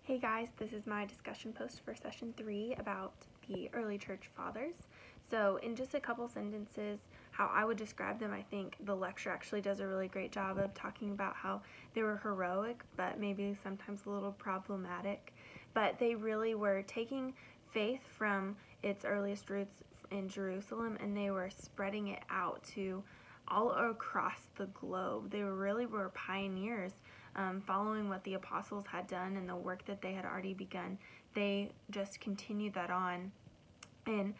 Hey guys, this is my discussion post for session 3 about the early church fathers. So in just a couple sentences, how I would describe them, I think the lecture actually does a really great job of talking about how they were heroic, but maybe sometimes a little problematic. But they really were taking faith from its earliest roots in Jerusalem, and they were spreading it out to all across the globe. They really were pioneers, following what the apostles had done and the work that they had already begun. They just continued that on. And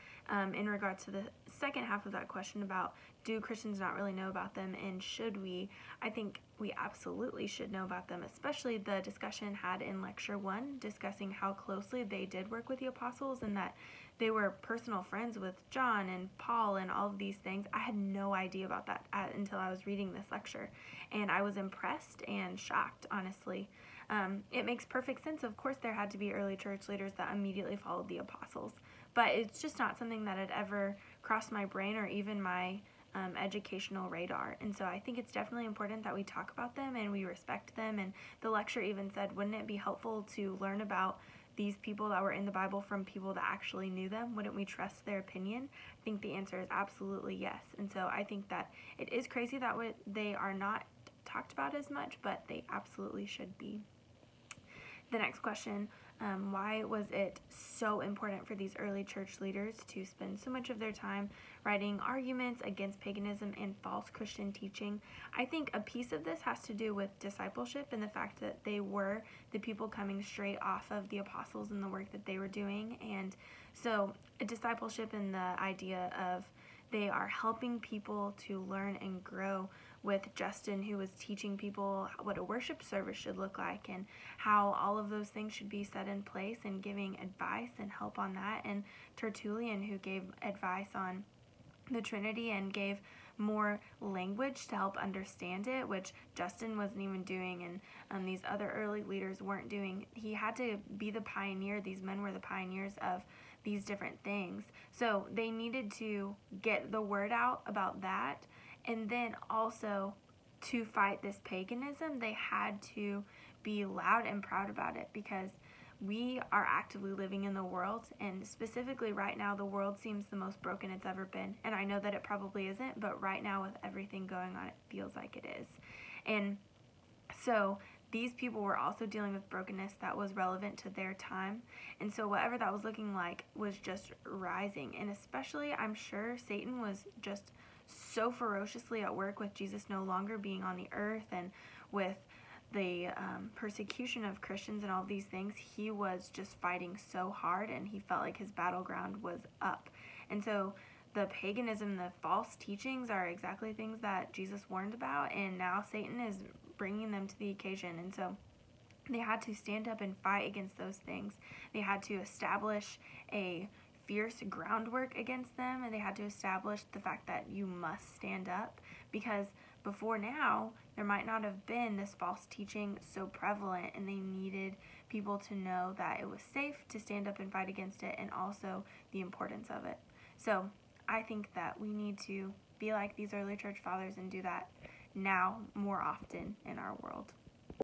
in regards to the second half of that question about do Christians not really know about them and should we, I think we absolutely should know about them, especially the discussion had in lecture 1 discussing how closely they did work with the apostles and that they were personal friends with John and Paul and all of these things. I had no idea about that until I was reading this lecture, and I was impressed and shocked, honestly. It makes perfect sense. Of course, there had to be early church leaders that immediately followed the apostles, but it's just not something that had ever crossed my brain or even my educational radar. And so I think it's definitely important that we talk about them and we respect them. And the lecture even said, wouldn't it be helpful to learn about these people that were in the Bible from people that actually knew them? Wouldn't we trust their opinion? I think the answer is absolutely yes. And so I think that it is crazy that they are not talked about as much, but they absolutely should be. The next question, why was it so important for these early church leaders to spend so much of their time writing arguments against paganism and false Christian teaching? I think a piece of this has to do with discipleship and the fact that they were the people coming straight off of the apostles and the work that they were doing. And so discipleship and the idea of they are helping people to learn and grow, with Justin, who was teaching people what a worship service should look like and how all of those things should be set in place and giving advice and help on that, and Tertullian, who gave advice on the Trinity and gave more language to help understand it, which Justin wasn't even doing and these other early leaders weren't doing. He had to be the pioneer. These men were the pioneers of these different things. So they needed to get the word out about that. And then also, to fight this paganism, they had to be loud and proud about it, because we are actively living in the world, and specifically right now the world seems the most broken it's ever been. And I know that it probably isn't, but right now with everything going on, it feels like it is. And so these people were also dealing with brokenness that was relevant to their time. And so whatever that was looking like was just rising. And especially, I'm sure Satan was just so ferociously at work with Jesus no longer being on the earth, and with the persecution of Christians and all of these things. He was just fighting so hard, and he felt like his battleground was up. And so the paganism, the false teachings are exactly things that Jesus warned about, and now Satan is bringing them to the occasion. And so they had to stand up and fight against those things. They had to establish a fierce groundwork against them, and they had to establish the fact that you must stand up, because before now there might not have been this false teaching so prevalent, and they needed people to know that it was safe to stand up and fight against it, and also the importance of it. So I think that we need to be like these early church fathers and do that now more often in our world.